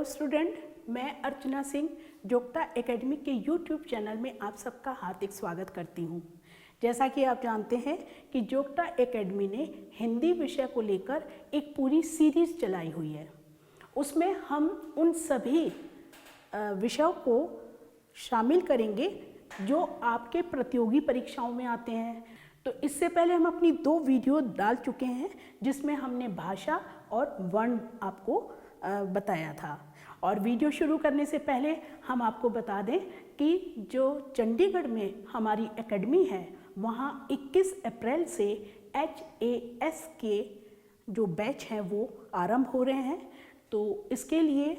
Hello student, मैं Archana Singh Jogta academy के YouTube channel में आप सबका हार्दिक स्वागत करती हूँ। जैसा कि आप जानते हैं कि जोगता एकेडमी ने हिंदी विषय को लेकर एक पूरी सीरीज़ चलाई हुई है। उसमें हम उन सभी विषयों को शामिल करेंगे जो आपके प्रतियोगी परीक्षाओं में आते हैं। तो इससे पहले हम अपनी 2 वीडियो डाल चुके हैं जिसमें हमने भाषा और वर्ण आपको बताया था। और वीडियो शुरू करने से पहले हम आपको बता दें कि जो चंडीगढ़ में हमारी एकेडमी है वहाँ 21 अप्रैल से HAS के जो बैच हैं वो आरंभ हो रहे हैं। तो इसके लिए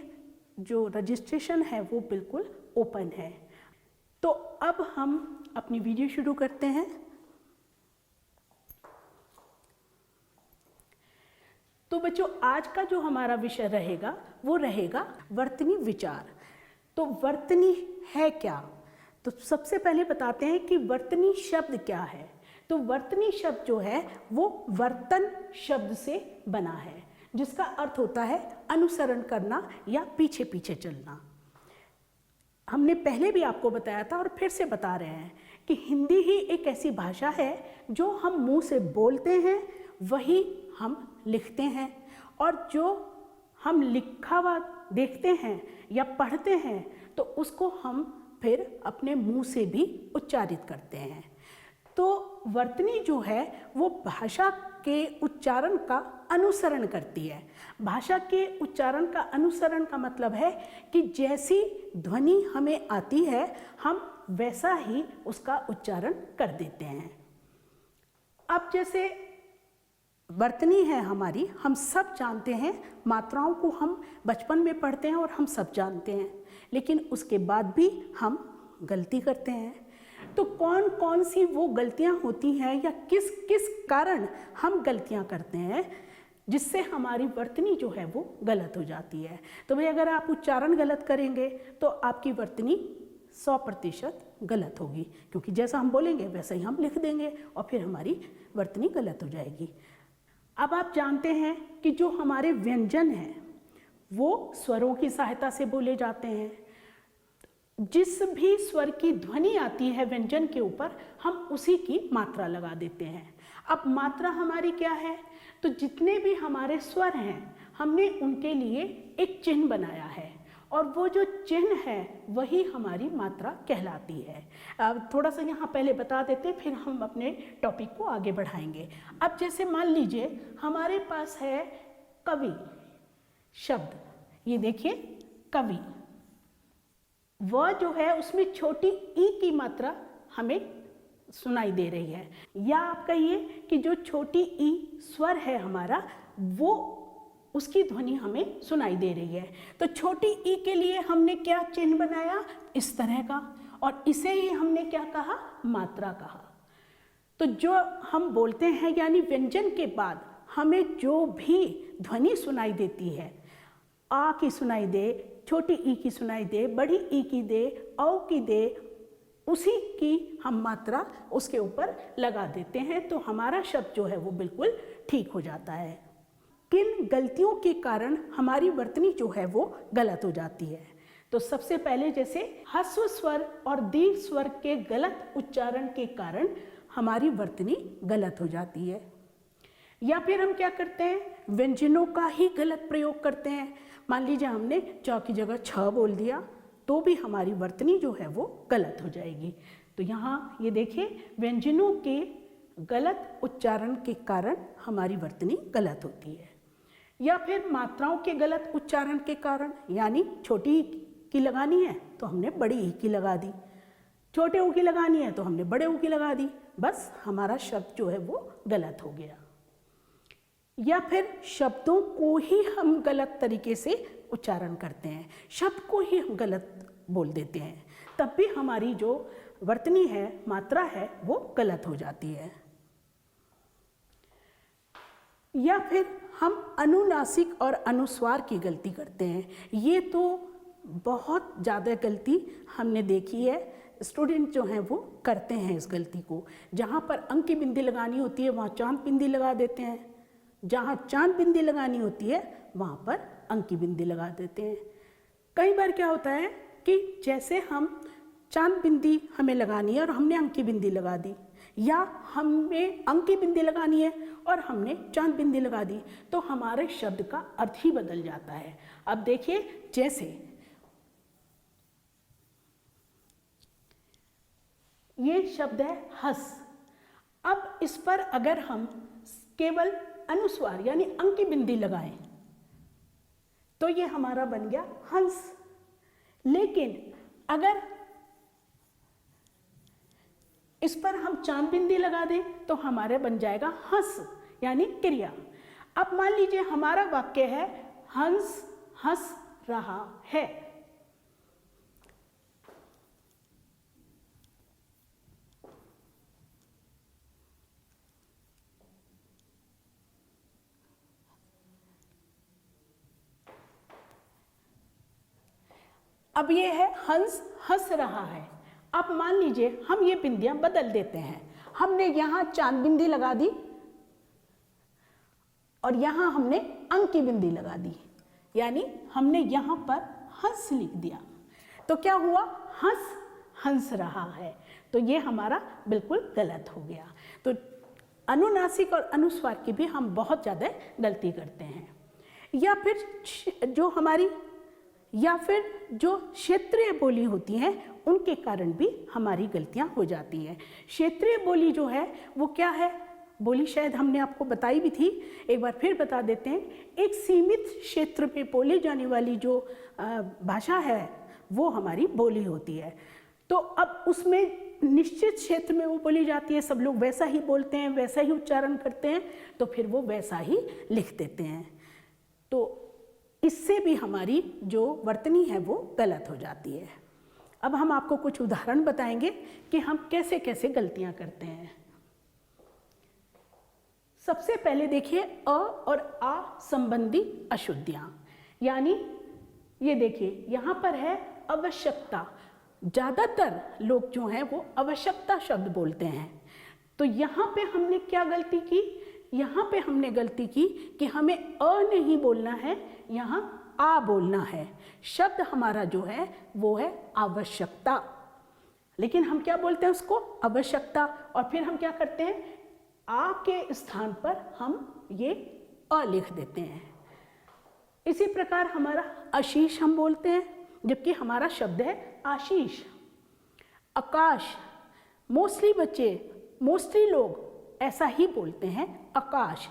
जो रजिस्ट्रेशन है वो बिल्कुल ओपन है। तो अब हम अपनी वीडियो शुरू करते हैं। तो बच्चों, आज का जो हमारा विषय रहेगा वो रहेगा वर्तनी विचार। तो वर्तनी है क्या? तो सबसे पहले बताते हैं कि वर्तनी शब्द क्या है। तो वर्तनी शब्द जो है वो वर्तन शब्द से बना है, जिसका अर्थ होता है अनुसरण करना या पीछे पीछे चलना। हमने पहले भी आपको बताया था और फिर से बता रहे हैं कि हिंदी ही एक ऐसी भाषा है जो हम मुंह से बोलते हैं वही हम लिखते हैं, और जो हम लिखा हुआ देखते हैं या पढ़ते हैं तो उसको हम फिर अपने मुंह से भी उच्चारित करते हैं। तो वर्तनी जो है वो भाषा के उच्चारण का अनुसरण करती है। भाषा के उच्चारण का अनुसरण का मतलब है कि जैसी ध्वनि हमें आती है हम वैसा ही उसका उच्चारण कर देते हैं। अब जैसे वर्तनी है हमारी, हम सब जानते हैं, मात्राओं को हम बचपन में पढ़ते हैं और हम सब जानते हैं, लेकिन उसके बाद भी हम गलती करते हैं। तो कौन कौन सी वो गलतियां होती हैं या किस किस कारण हम गलतियां करते हैं जिससे हमारी वर्तनी जो है वो गलत हो जाती है। तो भाई अगर आप उच्चारण गलत करेंगे तो आपकी वर्तनी 100% गलत होगी, क्योंकि जैसा हम बोलेंगे वैसा ही हम लिख देंगे और फिर हमारी वर्तनी गलत हो जाएगी। अब आप जानते हैं कि जो हमारे व्यंजन हैं वो स्वरों की सहायता से बोले जाते हैं। जिस भी स्वर की ध्वनि आती है व्यंजन के ऊपर हम उसी की मात्रा लगा देते हैं। अब मात्रा हमारी क्या है? तो जितने भी हमारे स्वर हैं हमने उनके लिए एक चिन्ह बनाया है, और वो जो चिन्ह है वही हमारी मात्रा कहलाती है। अब थोड़ा सा यहाँ पहले बता देते हैं, फिर हम अपने टॉपिक को आगे बढ़ाएंगे। अब जैसे मान लीजिए हमारे पास है कवि शब्द, ये देखिए कवि, वह जो है उसमें छोटी ई की मात्रा हमें सुनाई दे रही है, या आप कहिए कि जो छोटी ई स्वर है हमारा वो उसकी ध्वनि हमें सुनाई दे रही है। तो छोटी ई के लिए हमने क्या चिन्ह बनाया? इस तरह का, और इसे ही हमने क्या कहा? मात्रा कहा। तो जो हम बोलते हैं यानी व्यंजन के बाद हमें जो भी ध्वनि सुनाई देती है, आ की सुनाई दे, छोटी ई की सुनाई दे, बड़ी ई की दे, औ की दे, उसी की हम मात्रा उसके ऊपर लगा देते हैं, तो हमारा शब्द जो है वो बिल्कुल ठीक हो जाता है। किन गलतियों के कारण हमारी वर्तनी जो है वो गलत हो जाती है? तो सबसे पहले जैसे ह्रस्व स्वर और दीर्घ स्वर के गलत उच्चारण के कारण हमारी वर्तनी गलत हो जाती है। या फिर हम क्या करते हैं? व्यंजनों का ही गलत प्रयोग करते हैं। मान लीजिए हमने च की जगह छ बोल दिया तो भी हमारी वर्तनी जो है वो गलत हो जाएगी। तो यहाँ ये देखिए, व्यंजनों के गलत उच्चारण के कारण हमारी वर्तनी गलत होती है। या फिर मात्राओं के गलत उच्चारण के कारण, यानी छोटी ई की लगानी है तो हमने बड़ी ई की लगा दी, छोटे ऊ की लगानी है तो हमने बड़े ऊ की लगा दी, बस हमारा शब्द जो है वो गलत हो गया। या फिर शब्दों को ही हम गलत तरीके से उच्चारण करते हैं, शब्द को ही हम गलत बोल देते हैं, तब भी हमारी जो वर्तनी है, मात्रा है, वो गलत हो जाती है। या फिर हम अनुनासिक और अनुस्वार की गलती करते हैं। ये तो बहुत ज़्यादा गलती हमने देखी है, स्टूडेंट जो हैं वो करते हैं इस गलती को। जहाँ पर अंक की बिंदी लगानी होती है वहाँ चांद बिंदी लगा देते हैं, जहाँ चांद बिंदी लगानी होती है वहाँ पर अंक की बिंदी लगा देते हैं। कई बार क्या होता है कि जैसे हम चांद बिंदी हमें लगानी है और हमने अंक की बिंदी लगा दी, या हमें अंक की बिंदी लगानी है और हमने चांद बिंदी लगा दी, तो हमारे शब्द का अर्थ ही बदल जाता है। अब देखिए, जैसे ये शब्द है हंस। अब इस पर अगर हम केवल अनुस्वार यानी अंक की बिंदी लगाएं तो ये हमारा बन गया हंस। लेकिन अगर इस पर हम चांद बिंदी लगा दें तो हमारे बन जाएगा हंस यानी क्रिया। अब मान लीजिए हमारा वाक्य है हंस हंस रहा है। अब ये है हंस हंस रहा है। अब मान लीजिए हम ये बिंदियां बदल देते हैं। हमने यहां चांद बिंदी लगा दी और यहां हमने अंक की बिंदी लगा दी, यानी हमने यहां पर हंस लिख दिया। तो क्या हुआ, हंस हंस रहा है। तो ये हमारा बिल्कुल गलत हो गया। तो अनुनासिक और अनुस्वार की भी हम बहुत ज़्यादा गलती करते हैं। या फिर जो क्षेत्रीय बोली होती हैं उनके कारण भी हमारी गलतियां हो जाती हैं। क्षेत्रीय बोली जो है वो क्या है, बोली शायद हमने आपको बताई भी थी, एक बार फिर बता देते हैं। एक सीमित क्षेत्र में बोली जाने वाली जो भाषा है वो हमारी बोली होती है। तो अब उसमें निश्चित क्षेत्र में वो बोली जाती है, सब लोग वैसा ही बोलते हैं, वैसा ही उच्चारण करते हैं, तो फिर वो वैसा ही लिख देते हैं। तो इससे भी हमारी जो वर्तनी है वो गलत हो जाती है। अब हम आपको कुछ उदाहरण बताएंगे कि हम कैसे कैसे गलतियां करते हैं। सबसे पहले देखिए अ और आ संबंधी अशुद्धियां, यानी ये देखिए यहाँ पर है आवश्यकता। ज़्यादातर लोग जो हैं वो आवश्यकता शब्द बोलते हैं। तो यहाँ पे हमने क्या गलती की, यहाँ पे हमने गलती की कि हमें अ नहीं बोलना है, यहाँ आ बोलना है। शब्द हमारा जो है वो है आवश्यकता, लेकिन हम क्या बोलते हैं उसको, आवश्यकता। और फिर हम क्या करते हैं, आ के स्थान पर हम ये अ लिख देते हैं। इसी प्रकार हमारा आशीष हम बोलते हैं, जबकि हमारा शब्द है आशीष। आकाश, मोस्टली लोग ऐसा ही बोलते हैं, आकाश।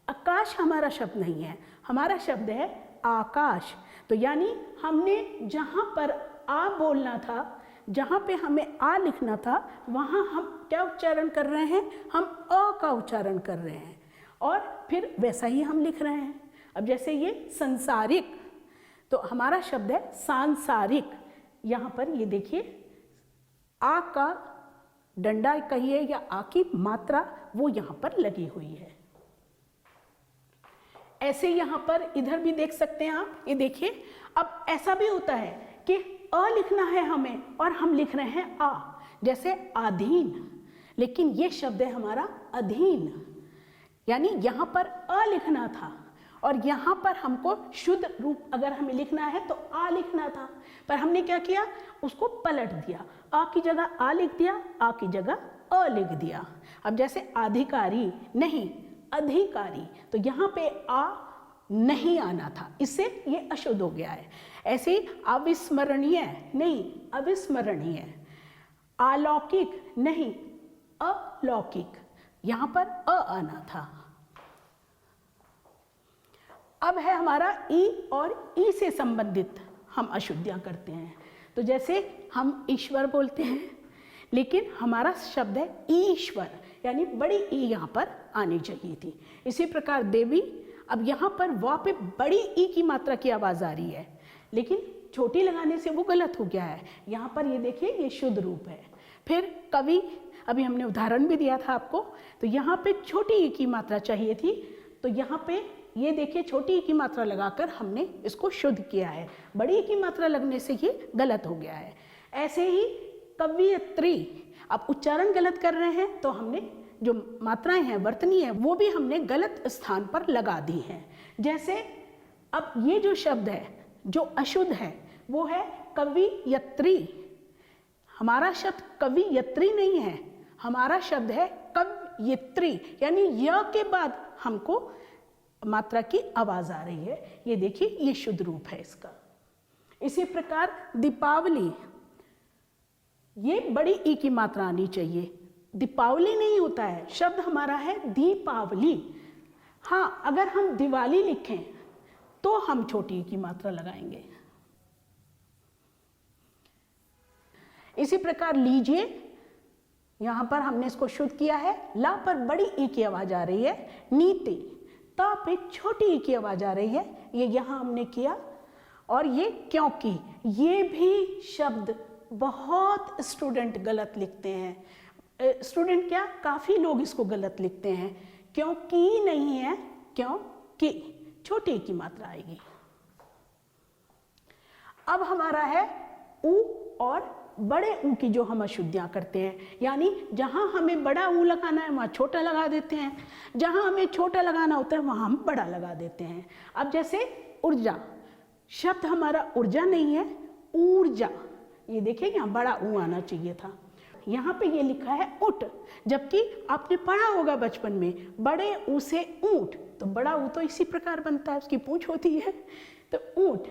आकाश हमारा शब्द नहीं है, हमारा शब्द है आकाश। तो यानी हमने जहाँ पर आ बोलना था, जहाँ पे हमें आ लिखना था, वहाँ हम क्या उच्चारण कर रहे हैं, हम अ का उच्चारण कर रहे हैं और फिर वैसा ही हम लिख रहे हैं। अब जैसे ये संसारिक, तो हमारा शब्द है सांसारिक। यहाँ पर ये देखिए आ का डंडा कहिए या आ की मात्रा वो यहाँ पर लगी हुई है। ऐसे यहाँ पर इधर भी देख सकते हैं आप, ये देखिए। अब ऐसा भी होता है कि अ लिखना है हमें और हम लिख रहे हैं आ, जैसे अधीन, लेकिन ये शब्द है हमारा अधीन। यानी यहाँ पर अ लिखना था और यहाँ पर हमको शुद्ध रूप अगर हमें लिखना है तो आ लिखना था, पर हमने क्या किया, उसको पलट दिया। आ की जगह आ लिख दिया, आ की जगह अ लिख दिया। अब जैसे अधिकारी नहीं, अधिकारी, तो यहाँ पे आ नहीं आना था, इससे ये अशुद्ध हो गया है। ऐसे ही अविस्मरणीय नहीं, अविस्मरणीय। अलौकिक नहीं, अलौकिक, यहाँ पर अ आना था। अब है हमारा ई, और ई से संबंधित हम अशुद्धियां करते हैं। तो जैसे हम ईश्वर बोलते हैं, लेकिन हमारा शब्द है ईश्वर, यानी बड़ी ई यहाँ पर आनी चाहिए थी। इसी प्रकार देवी, अब यहाँ पर वा पे बड़ी ई की मात्रा की आवाज़ आ रही है, लेकिन छोटी लगाने से वो गलत हो गया है। यहाँ पर ये देखिए, ये शुद्ध रूप है। फिर कवि, अभी हमने उदाहरण भी दिया था आपको, तो यहाँ पे छोटी ई की मात्रा चाहिए थी, तो यहाँ पे ये देखिए छोटी ई की मात्रा लगाकर हमने इसको शुद्ध किया है। बड़ी ई की मात्रा लगने से ये गलत हो गया है। ऐसे ही कवियत्री, अब उच्चारण गलत कर रहे हैं तो हमने जो मात्राएं हैं, वर्तनी है, वो भी हमने गलत स्थान पर लगा दी हैं। जैसे अब ये जो शब्द है जो अशुद्ध है वो है कवियत्री। हमारा शब्द कवियत्री नहीं है, हमारा शब्द है कवियत्री, यानी य के बाद हमको मात्रा की आवाज आ रही है। ये देखिए, ये शुद्ध रूप है इसका। इसी प्रकार दीपावली, ये बड़ी ई की मात्रा आनी चाहिए, दीपावली नहीं होता है, शब्द हमारा है दीपावली। हाँ, अगर हम दिवाली लिखें तो हम छोटी ई की मात्रा लगाएंगे। इसी प्रकार लीजिए, यहां पर हमने इसको शुद्ध किया है, ला पर बड़ी ई की आवाज आ रही है, नीति, ता पे छोटी ई की आवाज आ रही है, ये यहां हमने किया। और ये क्योंकि, ये भी शब्द बहुत स्टूडेंट गलत लिखते हैं। स्टूडेंट क्या, काफी लोग इसको गलत लिखते हैं। क्योंकि नहीं है, क्योंकि छोटी ई की मात्रा आएगी। अब हमारा है ऊ और बड़े ऊ की जो हम अशुद्धियां करते हैं, यानी जहां हमें बड़ा ऊ लगाना है वहां छोटा लगा देते हैं, जहां हमें छोटा लगाना होता है वहां हम बड़ा लगा देते हैं। अब जैसे ऊर्जा, शब्द हमारा ऊर्जा नहीं है, ऊर्जा। ये देखिए, यहाँ बड़ा ऊ आना चाहिए था, यहाँ पे ये लिखा है ऊट, जबकि आपने पढ़ा होगा बचपन में बड़े ऊ से ऊंट, तो बड़ा ऊ तो इसी प्रकार बनता है, उसकी पूंछ होती है, तो ऊंट।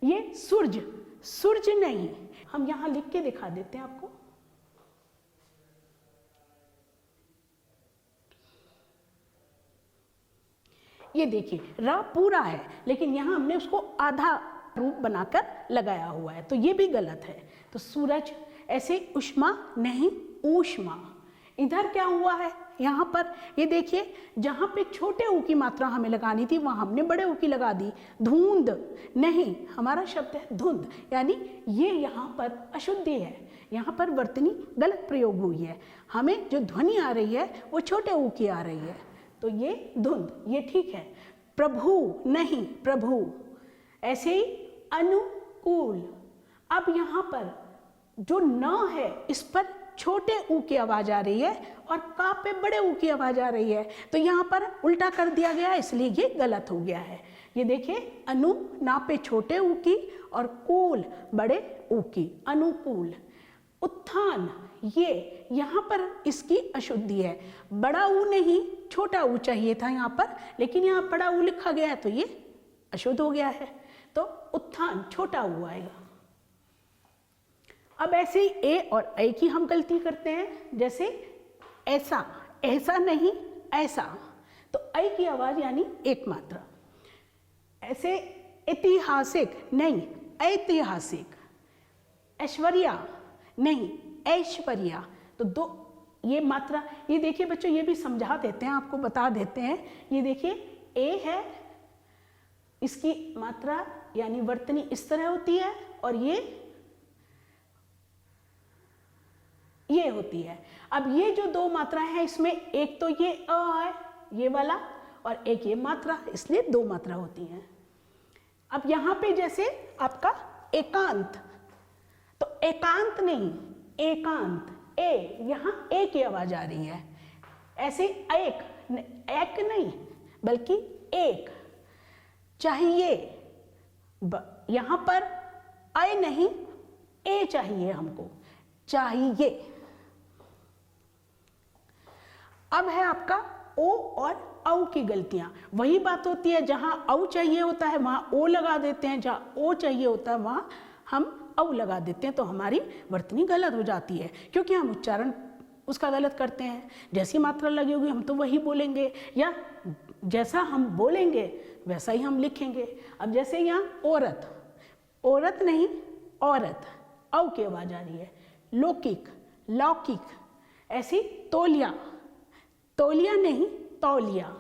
ये सूरज, सूरज नहीं, हम यहां लिख के दिखा देते हैं आपको। ये देखिए, रा पूरा है, लेकिन यहां हमने उसको आधा रूप बनाकर लगाया हुआ है, तो ये भी गलत है। तो सूरज, ऐसे उष्मा नहीं, ऊष्मा। इधर क्या हुआ है, यहाँ पर ये देखिए, जहाँ पे छोटे ऊ की मात्रा हमें लगानी थी वहाँ हमने बड़े ऊ की लगा दी। धुंध नहीं, हमारा शब्द है धुंध, यानी ये यहाँ पर अशुद्धि है, यहाँ पर वर्तनी गलत प्रयोग हुई है। हमें जो ध्वनि आ रही है वो छोटे ऊ की आ रही है, तो ये धुंध, ये ठीक है। प्रभु नहीं, प्रभु। ऐसे ही अनुकूल। अब यहाँ पर जो न है, इस पर छोटे ऊ की आवाज आ रही है और का पे बड़े ऊ की आवाज आ रही है, तो यहाँ पर उल्टा कर दिया गया, इसलिए ये गलत हो गया है। ये देखिए, अनु ना पे छोटे ऊ की और कूल बड़े ऊ की, अनुकूल। उत्थान, ये यहाँ पर इसकी अशुद्धि है, बड़ा ऊ नहीं छोटा ऊ चाहिए था यहाँ पर, लेकिन यहाँ बड़ा ऊ लिखा गया है तो ये अशुद्ध हो गया है, तो उत्थान छोटा ऊ आएगा। अब ऐसे ही ए और ऐ की हम गलती करते हैं, जैसे ऐसा, ऐसा नहीं ऐसा, तो ऐ की आवाज यानी एक मात्रा। ऐसे ऐतिहासिक नहीं, ऐतिहासिक। ऐश्वर्या नहीं, ऐश्वर्या, तो दो ये मात्रा। ये देखिए बच्चों, ये भी समझा देते हैं, आपको बता देते हैं। ये देखिए, ए है, इसकी मात्रा यानी वर्तनी इस तरह होती है, और ये होती है। अब ये जो दो मात्रा है, इसमें एक तो ये अ है, ये वाला, और एक ये मात्रा, इसलिए दो मात्रा होती हैं। अब यहाँ पे जैसे आपका एकांत, तो एकांत नहीं, एकांत, ए, यहाँ ए की आवाज आ रही है। ऐसे एक, एक नहीं बल्कि एक। चाहिए, यहाँ पर अय नहीं, ए चाहिए हमको, चाहिए। अब है आपका ओ और औ की गलतियां। वही बात होती है, जहां औ चाहिए होता है वहां ओ लगा देते हैं, जहां ओ चाहिए होता है वहां हम औ लगा देते हैं, तो हमारी वर्तनी गलत हो जाती है, क्योंकि हम उच्चारण उसका गलत करते हैं। जैसी मात्रा लगी होगी हम तो वही बोलेंगे, या जैसा हम बोलेंगे वैसा ही हम लिखेंगे। अब जैसे यहाँ औरत, औरत नहीं औरत, औ की आवाज आ रही है। लौकिक, लौकिक। ऐसी तौलिया, तौलिया नहीं तौलिया।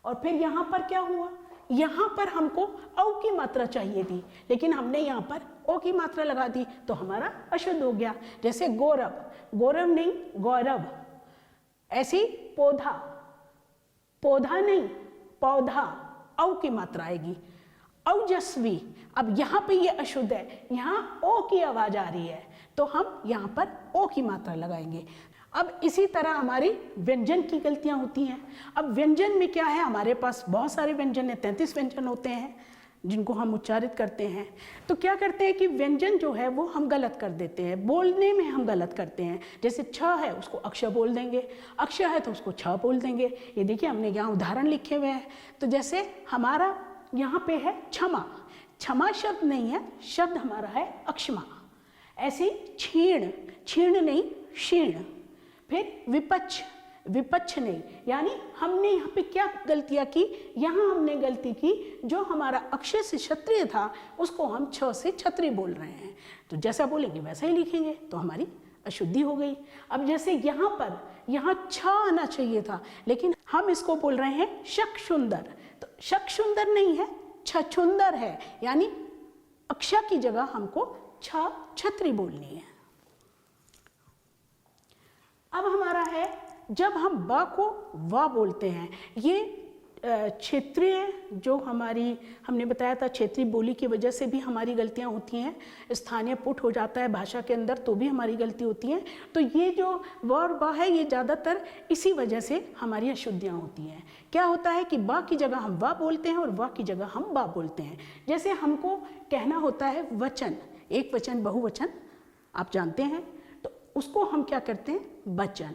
और फिर यहाँ पर क्या हुआ, यहाँ पर हमको औ की मात्रा चाहिए थी, लेकिन हमने यहाँ पर ओ की मात्रा लगा दी, तो हमारा अशुद्ध हो गया। जैसे गौरव, गौरव नहीं गौरव। ऐसी पौधा, पौधा नहीं पौधा, औ की मात्रा आएगी। औजस्वी, अब यहाँ पे ये अशुद्ध है, यहाँ ओ की आवाज आ रही है, तो हम यहाँ पर ओ की मात्रा लगाएंगे। अब इसी तरह हमारी व्यंजन की गलतियां होती हैं। अब व्यंजन में क्या है, हमारे पास बहुत सारे व्यंजन है, 33 व्यंजन होते हैं। जिनको हम उच्चारित करते हैं, तो क्या करते हैं कि व्यंजन जो है वो हम गलत कर देते हैं, बोलने में हम गलत करते हैं। जैसे छ है उसको अक्ष बोल देंगे, अक्ष है तो उसको छ बोल देंगे। ये देखिए हमने यहाँ उदाहरण लिखे हुए हैं। तो जैसे हमारा यहाँ पे है क्षमा, क्षमा शब्द नहीं है, शब्द हमारा है अक्षमा। ऐसे ही क्षीण, क्षीण नहीं क्षीण। फिर विपक्ष, विपक्ष नहीं, यानी हमने यहाँ पे क्या गलतियाँ की, यहाँ हमने गलती की, जो हमारा अक्षय से क्षत्रिय था उसको हम छ से छत्री बोल रहे हैं। तो जैसा बोलेंगे वैसा ही लिखेंगे, तो हमारी अशुद्धि हो गई। अब जैसे यहाँ पर, यहाँ छ आना चाहिए था, लेकिन हम इसको बोल रहे हैं शक्षुंदर, तो शक्षुंदर नहीं है, छछुंदर है, यानी अक्षय की जगह हमको छ छत्री बोलनी है। अब हमारा है जब हम ब को व बोलते हैं, ये क्षेत्रीय जो हमारी, हमने बताया था क्षेत्रीय बोली की वजह से भी हमारी गलतियां होती हैं, स्थानीय पुट हो जाता है भाषा के अंदर तो भी हमारी गलती होती है। तो ये जो व और ब है ये ज़्यादातर इसी वजह से हमारी अशुद्धियाँ होती हैं। क्या होता है कि ब की जगह हम व बोलते हैं और व की जगह हम ब बोलते हैं। जैसे हमको कहना होता है वचन, एक वचन बहुवचन आप जानते हैं, तो उसको हम क्या करते हैं बचन,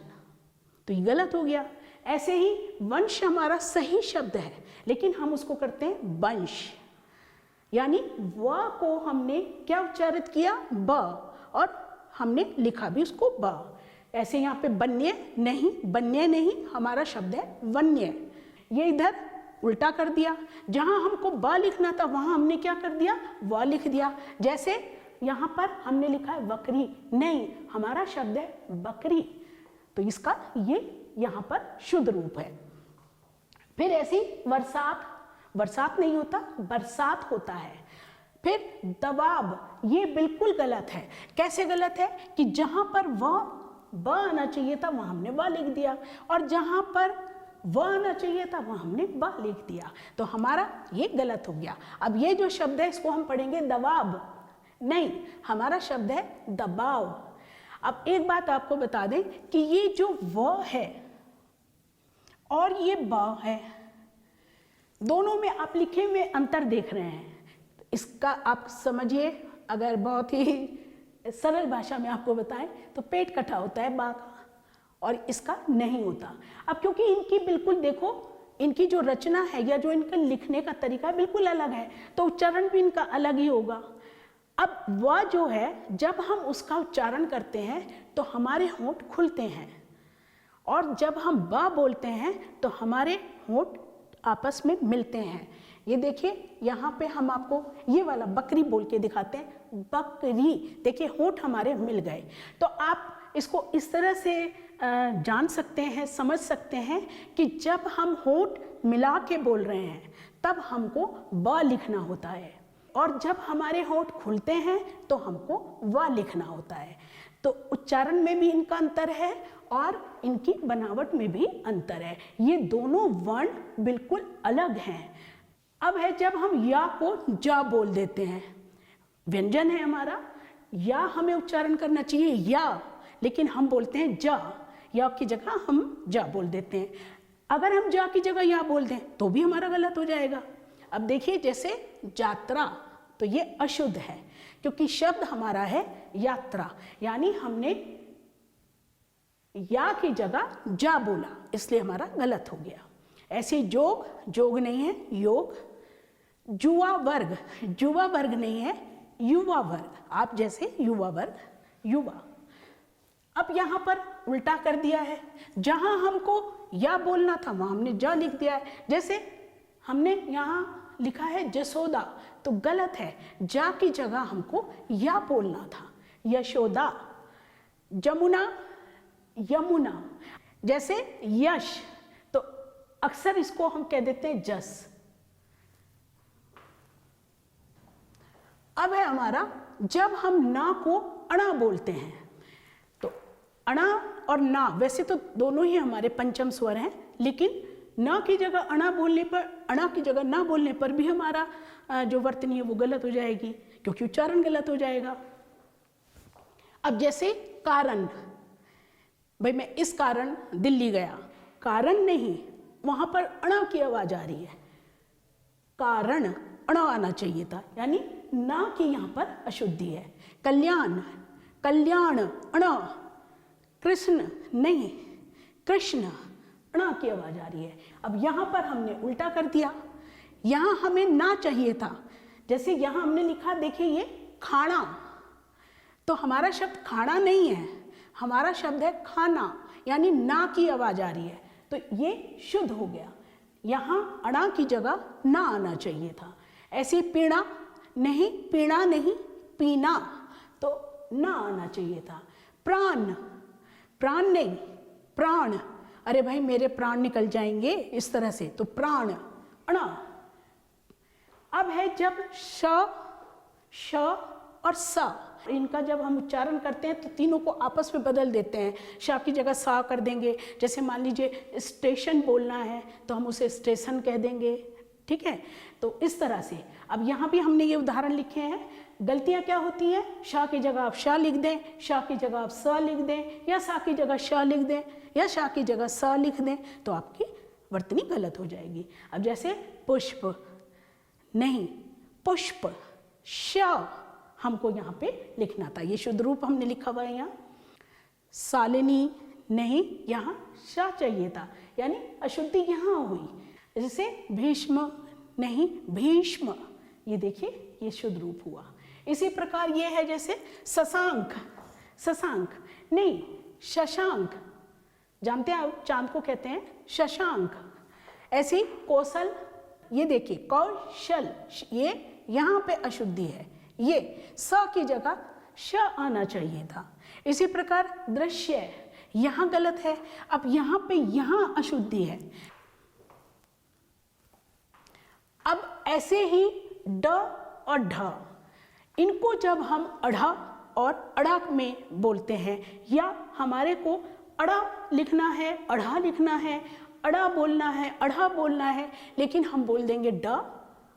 तो ये गलत हो गया। ऐसे ही वंश हमारा सही शब्द है, लेकिन हम उसको करते हैं वंश, यानी व को हमने क्या उच्चारित किया ब, और हमने लिखा भी उसको ब। ऐसे यहाँ पे वन्य नहीं, वन्य नहीं, हमारा शब्द है वन्य। ये इधर उल्टा कर दिया, जहाँ हमको ब लिखना था वहाँ हमने क्या कर दिया व लिख दिया। जैसे यहाँ पर हमने लिखा है बकरी, नहीं, हमारा शब्द है बकरी, तो इसका ये यहाँ पर शुद्ध रूप है। फिर ऐसी बरसात, बरसात नहीं होता बरसात होता है। फिर दबाव, ये बिल्कुल गलत है। कैसे गलत है कि जहाँ पर ब आना चाहिए था वहाँ हमने ब लिख दिया, और जहाँ पर व आना चाहिए था वहाँ हमने ब लिख दिया, तो हमारा ये गलत हो गया। अब ये जो शब्द है इसको हम पढ़ेंगे दबाव, नहीं, हमारा शब्द है दबाव। अब एक बात आपको बता दें कि ये जो व है और ये ब है, दोनों में आप लिखे हुए अंतर देख रहे हैं। इसका आप समझिए, अगर बहुत ही सरल भाषा में आपको बताएं तो पेट कटा होता है बा का, और इसका नहीं होता। अब क्योंकि इनकी बिल्कुल देखो, इनकी जो रचना है या जो इनका लिखने का तरीका बिल्कुल अलग है, तो उच्चारण भी इनका अलग ही होगा। अब व जो है जब हम उसका उच्चारण करते हैं तो हमारे होंठ खुलते हैं, और जब हम ब बोलते हैं तो हमारे होंठ आपस में मिलते हैं। ये देखिए यहाँ पे हम आपको ये वाला बकरी बोल के दिखाते हैं, बकरी, देखिए होंठ हमारे मिल गए। तो आप इसको इस तरह से जान सकते हैं, समझ सकते हैं कि जब हम होंठ मिला के बोल रहे हैं तब हमको ब लिखना होता है, और जब हमारे होंठ खुलते हैं तो हमको व लिखना होता है। तो उच्चारण में भी इनका अंतर है और इनकी बनावट में भी अंतर है। ये दोनों वर्ण बिल्कुल अलग हैं। अब है जब हम या को जा बोल देते हैं, व्यंजन है हमारा, या हमें उच्चारण करना चाहिए या, लेकिन हम बोलते हैं जा, या की जगह हम जा बोल देते हैं। अगर हम जा की जगह या बोल दें तो भी हमारा गलत हो जाएगा। अब देखिए जैसे यात्रा, तो ये अशुद्ध है क्योंकि शब्द हमारा है यात्रा, यानी हमने या की जगह जा बोला, इसलिए हमारा गलत हो गया। ऐसे जोग, जोग नहीं है योग। जुआ वर्ग, जुआ वर्ग नहीं है युवा वर्ग, आप जैसे युवा वर्ग युवा। अब यहाँ पर उल्टा कर दिया है, जहाँ हमको या बोलना था वहाँ हमने जा लिख दिया है। जैसे हमने यहाँ लिखा है जसोदा, तो गलत है, जा की जगह हमको या बोलना था, यशोदा। जमुना, यमुना। जैसे यश, तो अक्सर इसको हम कह देते हैं जस। अब है हमारा जब हम ना को अणा बोलते हैं, तो अणा और ना वैसे तो दोनों ही हमारे पंचम स्वर हैं, लेकिन ना की जगह अणा बोलने पर, अणा की जगह ना बोलने पर भी हमारा जो वर्तनी है वो गलत हो जाएगी, क्योंकि उच्चारण गलत हो जाएगा। अब जैसे कारण, भाई मैं इस कारण दिल्ली गया, कारण नहीं, वहां पर अणा की आवाज आ रही है, कारण, अण आना चाहिए था, यानी ना की यहाँ पर अशुद्धि है। कल्याण, कल्याण अण, कृष्ण नहीं, कृष्ण अण की आवाज आ रही है। अब यहाँ पर हमने उल्टा कर दिया, यहाँ हमें ना चाहिए था। जैसे यहाँ हमने लिखा, देखिए ये खाना, तो हमारा शब्द खाना नहीं है, हमारा शब्द है खाना, यानी ना की आवाज आ रही है, तो ये शुद्ध हो गया। यहाँ अणा की जगह ना आना चाहिए था। ऐसे पीणा नहीं, पीणा नहीं, पीना, तो ना आना चाहिए था। प्राण, प्राण नहीं, प्राण, अरे भाई मेरे प्राण निकल जाएंगे इस तरह से, तो प्राण अणा। अब है जब श और स, इनका जब हम उच्चारण करते हैं तो तीनों को आपस में बदल देते हैं, श की जगह सा कर देंगे। जैसे मान लीजिए स्टेशन बोलना है तो हम उसे स्टेशन कह देंगे, ठीक है। तो इस तरह से अब यहाँ भी हमने ये उदाहरण लिखे हैं। गलतियाँ क्या होती हैं, श की जगह आप श लिख दें, श की जगह आप स लिख दें, या सा की जगह श लिख दें, या श की जगह स लिख दें, तो आपकी वर्तनी गलत हो जाएगी। अब जैसे पुष्प नहीं, पुष्प, श हमको यहाँ पे लिखना था, ये शुद्ध रूप हमने लिखा हुआ है यहाँ। शालिनी नहीं, यहाँ श चाहिए था, यानी अशुद्धि यहाँ हुई। जैसे भीष्म नहीं, भीष्म, ये देखिए ये शुद्ध रूप हुआ। इसी प्रकार ये है जैसे शशांक, शशांक नहीं, शशांक, जानते हैं आप चांद को कहते हैं शशांक। ऐसी कौशल, ये देखिए कौशल, ये यहाँ पे अशुद्धि है, ये स की जगह श आना चाहिए था। इसी प्रकार दृश्य, यहाँ गलत है, अब यहाँ पे यहाँ अशुद्धि है। अब ऐसे ही ड और ढ, इनको जब हम अढ़ा और अड़ा में बोलते हैं, या हमारे को अड़ा लिखना है, अढ़ा लिखना है, अड़ा बोलना है, अढ़ा बोलना है, लेकिन हम बोल देंगे ड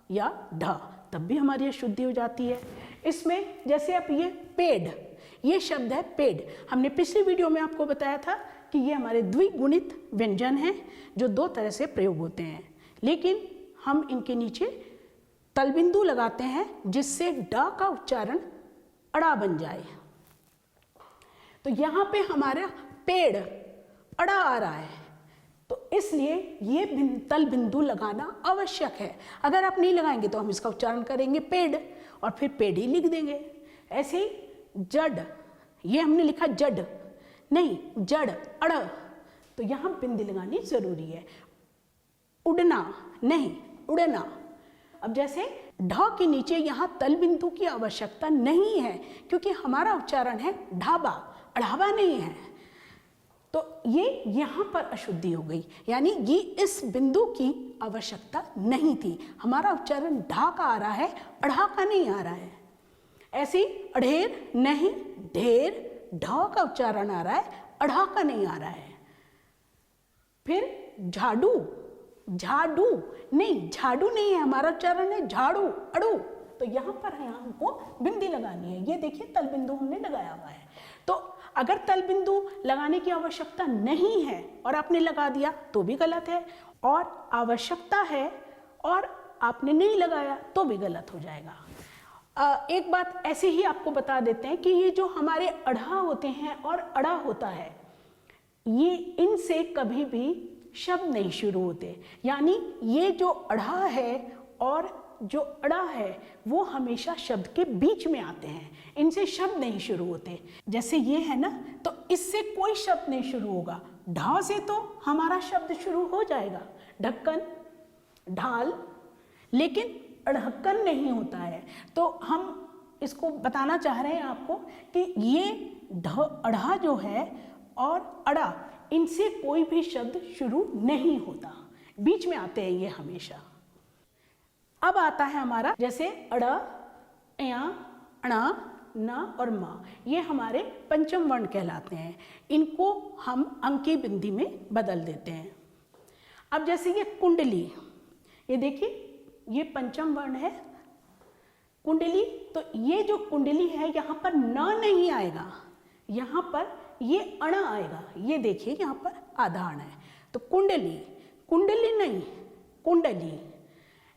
या ढ, तब भी हमारी अशुद्धि हो जाती है। इसमें जैसे अब ये पेड़, ये शब्द है पेड़, हमने पिछली वीडियो में आपको बताया था कि ये हमारे द्विगुणित व्यंजन हैं जो दो तरह से प्रयोग होते हैं, लेकिन हम इनके नीचे तलबिंदु लगाते हैं जिससे ड का उच्चारण अड़ा बन जाए। तो यहाँ पे हमारा पेड़ अड़ा आ रहा है, तो इसलिए ये तल बिंदु लगाना आवश्यक है। अगर आप नहीं लगाएंगे तो हम इसका उच्चारण करेंगे पेड़ और फिर पेड़ ही लिख देंगे। ऐसे ही जड़, ये हमने लिखा जड़ नहीं, जड़ अड़, तो यहाँ बिंदी लगानी जरूरी है। उड़ना नहीं, उड़ना। अब जैसे ढ के नीचे यहाँ तल बिंदु की आवश्यकता नहीं है क्योंकि हमारा उच्चारण है ढाबा, अढ़ावा नहीं है, तो ये यहाँ पर अशुद्धि हो गई, यानी ये इस बिंदु की आवश्यकता नहीं थी। हमारा उच्चारण ढा का आ रहा है, अढ़ा का नहीं आ रहा है। ऐसी अढ़ेर नहीं, ढेर, ढ का उच्चारण आ रहा है, अढ़ा का नहीं आ रहा है। फिर झाड़ू, झाड़ू नहीं, झाड़ू नहीं है, हमारा उच्चारण है झाड़ू, अड़ू, तो यहाँ पर हमको बिंदी लगानी है। ये देखिए तल बिंदु हमने लगाया हुआ है। तो अगर तल बिंदु लगाने की आवश्यकता नहीं है और आपने लगा दिया तो भी गलत है, और आवश्यकता है और आपने नहीं लगाया तो भी गलत हो जाएगा। एक बात ऐसे ही आपको बता देते हैं कि ये जो हमारे अढ़ा होते हैं और अड़ा होता है, ये इनसे कभी भी शब्द नहीं शुरू होते, यानी ये जो अढ़ा है और जो अड़ा है वो हमेशा शब्द के बीच में आते हैं, इनसे शब्द नहीं शुरू होते। जैसे ये है ना, तो इससे कोई शब्द नहीं शुरू होगा, ढा से तो हमारा शब्द शुरू हो जाएगा, ढक्कन, ढाल, लेकिन अढ़क्कन नहीं होता है। तो हम इसको बताना चाह रहे हैं आपको कि ये अढ़ा जो है और अड़ा, इनसे कोई भी शब्द शुरू नहीं होता, बीच में आते हैं ये हमेशा। अब आता है हमारा जैसे अड़, या, अणा, न और म, ये हमारे पंचम वर्ण कहलाते हैं। इनको हम अंकी बिंदी में बदल देते हैं। अब जैसे ये कुंडली, ये देखिए ये पंचम वर्ण है कुंडली, तो ये जो कुंडली है यहाँ पर न नहीं आएगा, यहाँ पर ये अण आएगा। ये देखिए यहाँ पर आधा अण है, तो कुंडली, कुंडली नहीं, कुंडली।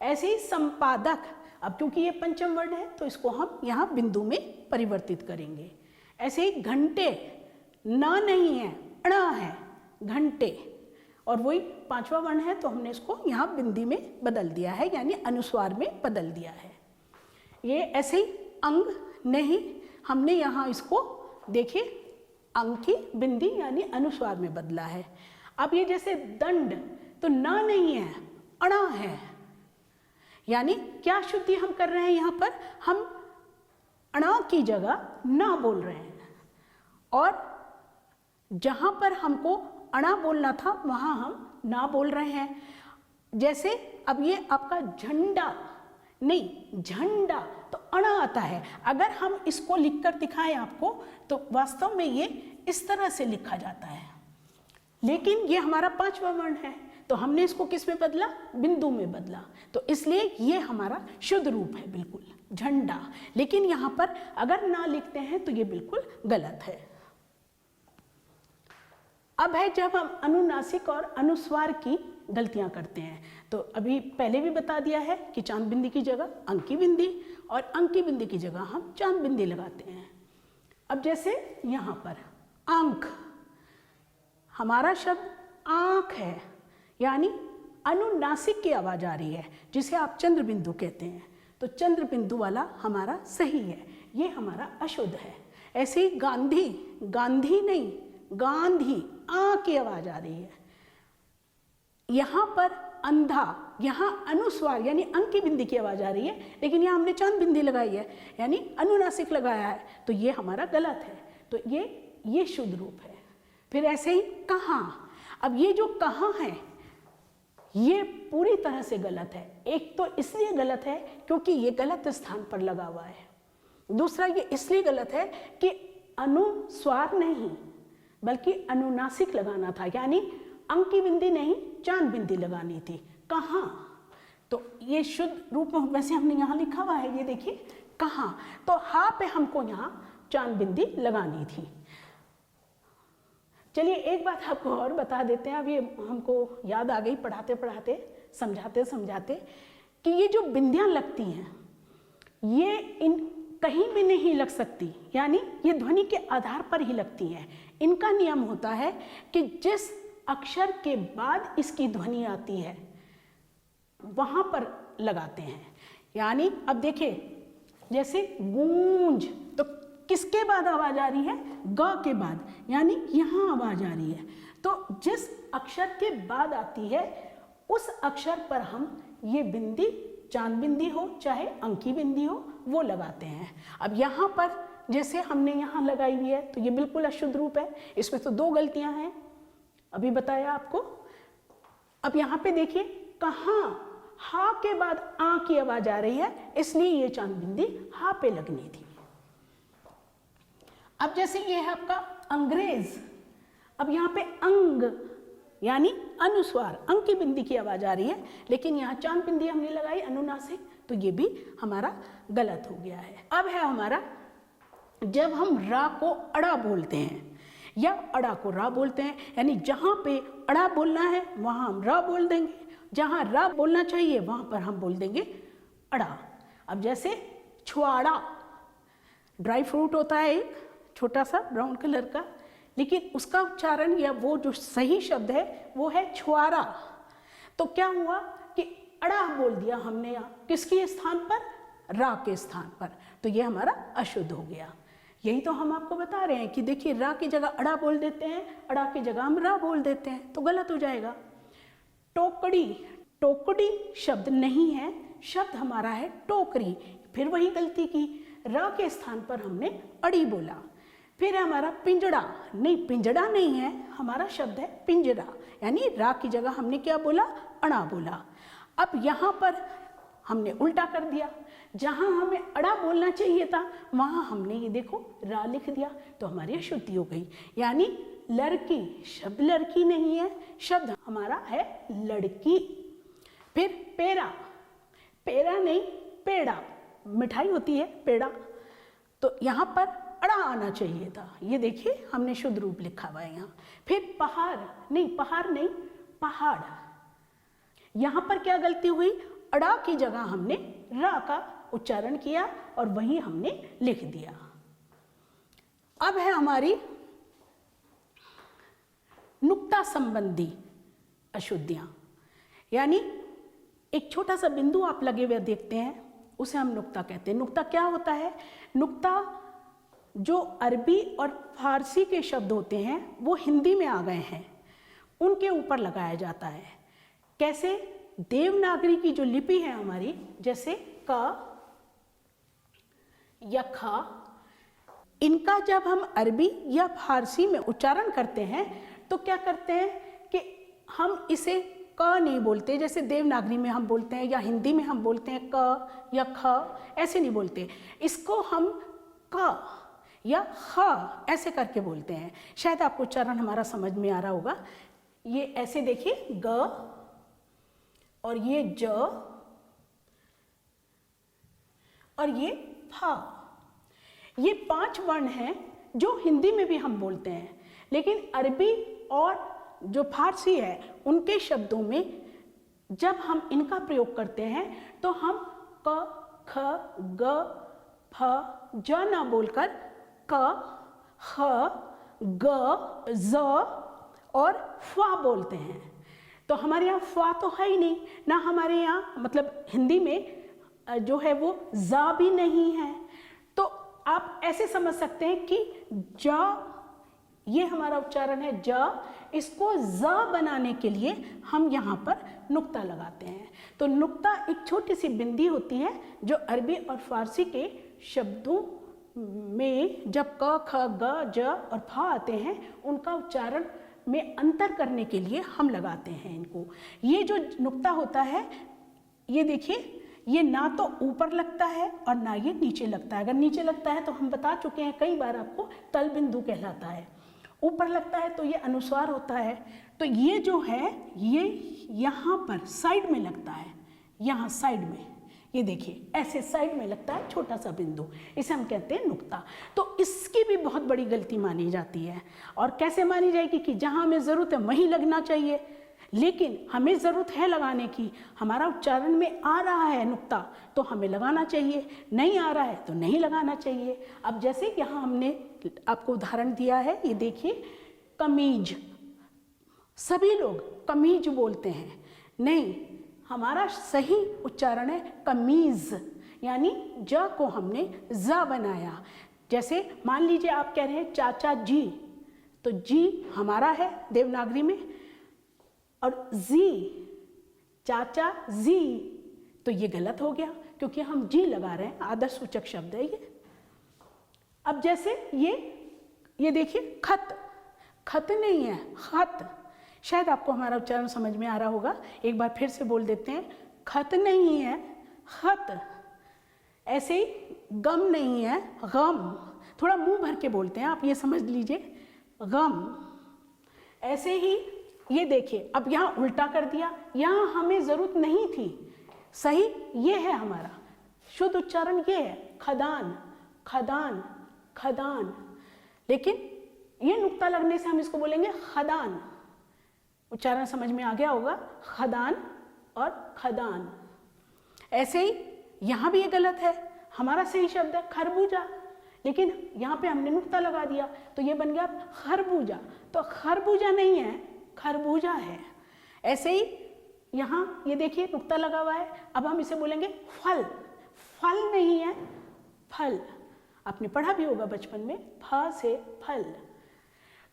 ऐसे ही संपादक, अब क्योंकि ये पंचम वर्ण है तो इसको हम यहाँ बिंदु में परिवर्तित करेंगे। ऐसे ही घंटे, ना नहीं है, अणा है, घंटे, और वही पांचवा वर्ण है तो हमने इसको यहाँ बिंदी में बदल दिया है, यानी अनुस्वार में बदल दिया है। ये ऐसे ही अंग नहीं, हमने यहाँ इसको देखिए अंग की बिंदी यानी अनुस्वार में बदला है। अब ये जैसे दंड, तो ना नहीं है, अणा है, यानी क्या शुद्धि हम कर रहे हैं यहाँ पर, हम अणा की जगह ना बोल रहे हैं, और जहाँ पर हमको अणा बोलना था वहाँ हम ना बोल रहे हैं। जैसे अब ये आपका झंडा, नहीं झंडा, तो अणा आता है। अगर हम इसको लिखकर दिखाएं आपको तो वास्तव में ये इस तरह से लिखा जाता है, लेकिन ये हमारा पांचवा वर्ण है तो हमने इसको किस में बदला, बिंदु में बदला, तो इसलिए ये हमारा शुद्ध रूप है बिल्कुल झंडा। लेकिन यहाँ पर अगर ना लिखते हैं तो ये बिल्कुल गलत है। अब है जब हम अनुनासिक और अनुस्वार की गलतियां करते हैं, तो अभी पहले भी बता दिया है कि चांद बिंदी की जगह अंक की बिंदी और अंक की बिंदी की जगह हम चांद बिंदी लगाते हैं। अब जैसे यहाँ पर आंख, हमारा शब्द आंख है, यानी अनुनासिक की आवाज आ रही है जिसे आप चंद्र बिंदु कहते हैं, तो चंद्र बिंदु वाला हमारा सही है, ये हमारा अशुद्ध है। ऐसे ही गांधी, गांधी नहीं गांधी, आ की आवाज आ रही है। यहाँ पर अंधा, यहाँ अनुस्वार यानी अंक की बिंदी की आवाज आ रही है, लेकिन यहाँ हमने चांद बिंदी लगाई है यानी अनुनासिक लगाया है, तो ये हमारा गलत है, तो ये शुद्ध रूप है। फिर ऐसे ही कहाँ, अब ये जो कहाँ है ये पूरी तरह से गलत है। एक तो इसलिए गलत है क्योंकि ये गलत स्थान पर लगा हुआ है, दूसरा ये इसलिए गलत है कि अनुस्वार नहीं बल्कि अनुनासिक लगाना था, यानी अंक की बिंदी नहीं चांद बिंदी लगानी थी। कहाँ, तो ये शुद्ध रूप में वैसे हमने यहाँ लिखा हुआ है, ये देखिए कहाँ, तो हा पे हमको यहाँ चांद बिंदी लगानी थी। चलिए एक बात आपको और बता देते हैं, अब ये हमको याद आ गई पढ़ाते पढ़ाते समझाते समझाते कि ये जो बिंदियाँ लगती हैं ये इन कहीं भी नहीं लग सकती, यानी ये ध्वनि के आधार पर ही लगती हैं। इनका नियम होता है कि जिस अक्षर के बाद इसकी ध्वनि आती है वहां पर लगाते हैं। यानी अब देखिए जैसे गूंज, तो किसके बाद आवाज आ रही है, ग के बाद, यानी यहां आवाज आ रही है, तो जिस अक्षर के बाद आती है उस अक्षर पर हम ये बिंदी, चांद बिंदी हो चाहे अंकी बिंदी हो, वो लगाते हैं। अब यहाँ पर जैसे हमने यहाँ लगाई हुई है तो ये बिल्कुल अशुद्ध रूप है, इसमें तो दो गलतियां हैं, अभी बताया आपको। अब यहाँ पे देखिए कहाँ, हा के बाद आ की आवाज आ रही है, इसलिए ये चांद बिंदी हा पे लगनी थी। अब जैसे ये है आपका अंग्रेज, अब यहाँ पे अंग यानी अनुस्वार, अंक की बिंदी की आवाज आ रही है, लेकिन यहाँ चांद बिंदी हमने लगाई अनुनासिक, तो ये भी हमारा गलत हो गया है। अब है हमारा जब हम रा को अड़ा बोलते हैं या अड़ा को रा बोलते हैं, यानी जहाँ पे अड़ा बोलना है वहाँ हम रा बोल देंगे, जहाँ रा बोलना चाहिए वहाँ पर हम बोल देंगे अड़ा। अब जैसे छुआड़ा, ड्राई फ्रूट होता है एक छोटा सा ब्राउन कलर का, लेकिन उसका उच्चारण या वो जो सही शब्द है वो है छुआरा, तो क्या हुआ कि अड़ा बोल दिया हमने यहाँ किसके स्थान पर, रा के स्थान पर, तो ये हमारा अशुद्ध हो गया। यही तो हम आपको बता रहे हैं कि देखिए रा की जगह अड़ा बोल देते हैं, अड़ा की जगह हम रा बोल देते हैं, तो गलत हो जाएगा। टोकड़ी, टोकड़ी शब्द नहीं है, शब्द हमारा है टोकरी, फिर वही गलती की, रा के स्थान पर हमने अड़ी बोला। फिर हमारा पिंजड़ा, नहीं पिंजड़ा नहीं है, हमारा शब्द है पिंजरा, यानी रा की जगह हमने क्या बोला, अड़ा बोला। अब यहाँ पर हमने उल्टा कर दिया, जहाँ हमें अड़ा बोलना चाहिए था वहाँ हमने ये देखो रा लिख दिया, तो हमारी अशुद्धि हो गई। यानी लड़की, शब्द लड़की नहीं है, शब्द हमारा है लड़की। फिर पेड़ा, पेड़ा नहीं पेड़ा, मिठाई होती है पेड़ा, तो यहाँ पर अड़ा आना चाहिए था, ये देखिए हमने शुद्ध रूप लिखा हुआ है यहाँ। फिर पहाड़, नहीं पहाड़ नहीं पहाड़, यहाँ पर क्या गलती हुई, अड़ा की जगह हमने रा का उच्चारण किया और वही हमने लिख दिया। अब है हमारी नुक्ता संबंधी अशुद्धियां, यानी एक छोटा सा बिंदु आप लगे हुए देखते हैं, उसे हम नुक्ता कहते हैं। नुक्ता क्या होता है? नुक्ता जो अरबी और फारसी के शब्द होते हैं वो हिंदी में आ गए हैं, उनके ऊपर लगाया जाता है। कैसे? देवनागरी की जो लिपि है हमारी, जैसे क या ख, इनका जब हम अरबी या फारसी में उच्चारण करते हैं तो क्या करते हैं कि हम इसे क नहीं बोलते, जैसे देवनागरी में हम बोलते हैं या हिंदी में हम बोलते हैं क या ख, ऐसे नहीं बोलते। इसको हम क या ख ऐसे करके बोलते हैं। शायद आपको उच्चारण हमारा समझ में आ रहा होगा। ये ऐसे देखिए, ग और ये ज और ये फ, ये 5 वर्ण हैं जो हिंदी में भी हम बोलते हैं, लेकिन अरबी और जो फारसी है उनके शब्दों में जब हम इनका प्रयोग करते हैं तो हम क, ख, ग, फ, ज ना बोलकर क, ख, ग, ज और फ बोलते हैं। तो हमारे यहाँ फ तो है ही नहीं ना, हमारे यहाँ मतलब हिंदी में जो है वो जा भी नहीं है। तो आप ऐसे समझ सकते हैं कि ज, ये हमारा उच्चारण है ज, इसको ज बनाने के लिए हम यहाँ पर नुक्ता लगाते हैं। तो नुक्ता एक छोटी सी बिंदी होती है जो अरबी और फारसी के शब्दों में जब क, ख, ग, ज और फ आते हैं उनका उच्चारण में अंतर करने के लिए हम लगाते हैं इनको। ये जो नुक्ता होता है, ये देखिए, ये ना तो ऊपर लगता है और ना ये नीचे लगता है। अगर नीचे लगता है तो हम बता चुके हैं कई बार आपको, तल बिंदु कहलाता है। ऊपर लगता है तो ये अनुस्वार होता है। तो ये जो है ये यहाँ पर साइड में लगता है, यहाँ साइड में, ये देखिए ऐसे साइड में लगता है छोटा सा बिंदु, इसे हम कहते हैं नुक्ता। तो इसकी भी बहुत बड़ी गलती मानी जाती है। और कैसे मानी जाएगी? कि जहाँ हमें ज़रूरत है वहीं लगना चाहिए, लेकिन हमें ज़रूरत है लगाने की, हमारा उच्चारण में आ रहा है नुक्ता तो हमें लगाना चाहिए, नहीं आ रहा है तो नहीं लगाना चाहिए। अब जैसे यहाँ हमने आपको उदाहरण दिया है, ये देखिए, कमीज, सभी लोग कमीज बोलते हैं, नहीं, हमारा सही उच्चारण है कमीज, यानी ज को हमने ज बनाया। जैसे मान लीजिए आप कह रहे हैं चाचा जी, तो जी हमारा है देवनागरी में, और जी, चाचा जी, तो ये गलत हो गया क्योंकि हम जी लगा रहे हैं, आदर्शसूचक शब्द है ये। अब जैसे ये देखिए, खत, खत नहीं है, खत। शायद आपको हमारा उच्चारण समझ में आ रहा होगा, एक बार फिर से बोल देते हैं, खत नहीं है, खत। ऐसे ही गम नहीं है, गम, थोड़ा मुंह भर के बोलते हैं आप, ये समझ लीजिए, गम। ऐसे ही ये देखिए, अब यहाँ उल्टा कर दिया, यहाँ हमें ज़रूरत नहीं थी, सही ये है हमारा शुद्ध उच्चारण, ये है खदान, खदान, खदान, लेकिन ये नुक्ता लगने से हम इसको बोलेंगे खदान। उच्चारण समझ में आ गया होगा, खदान और खदान। ऐसे ही यहाँ भी ये गलत है, हमारा सही शब्द है खरबूजा, लेकिन यहाँ पे हमने नुक्ता लगा दिया तो ये बन गया खरबूजा। तो खरबूजा नहीं है, खरबूजा है। ऐसे ही यहाँ ये देखिए नुक्ता लगा हुआ है, अब हम इसे बोलेंगे फल, फल नहीं है, फल। आपने पढ़ा भी होगा बचपन में, फ से फल।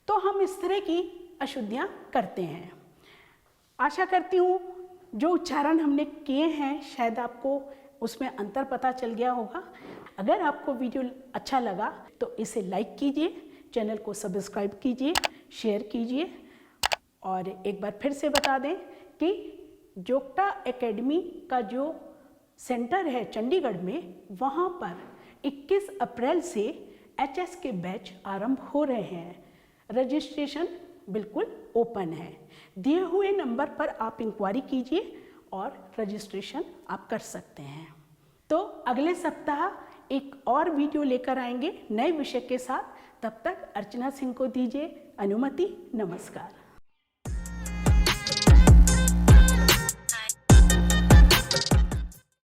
तो हम इस तरह की अशुद्धियाँ करते हैं। आशा करती हूँ जो उच्चारण हमने किए हैं शायद आपको उसमें अंतर पता चल गया होगा। अगर आपको वीडियो अच्छा लगा तो इसे लाइक कीजिए, चैनल को सब्सक्राइब कीजिए, शेयर कीजिए। और एक बार फिर से बता दें कि जोगटा एकेडमी का जो सेंटर है चंडीगढ़ में, वहाँ पर 21 अप्रैल से एचएस के बैच आरंभ हो रहे हैं। रजिस्ट्रेशन बिल्कुल ओपन है। दिए हुए नंबर पर आप इंक्वायरी कीजिए और रजिस्ट्रेशन आप कर सकते हैं। तो अगले सप्ताह एक और वीडियो लेकर आएंगे नए विषय के साथ। तब तक अर्चना सिंह को दीजिए अनुमति। नमस्कार।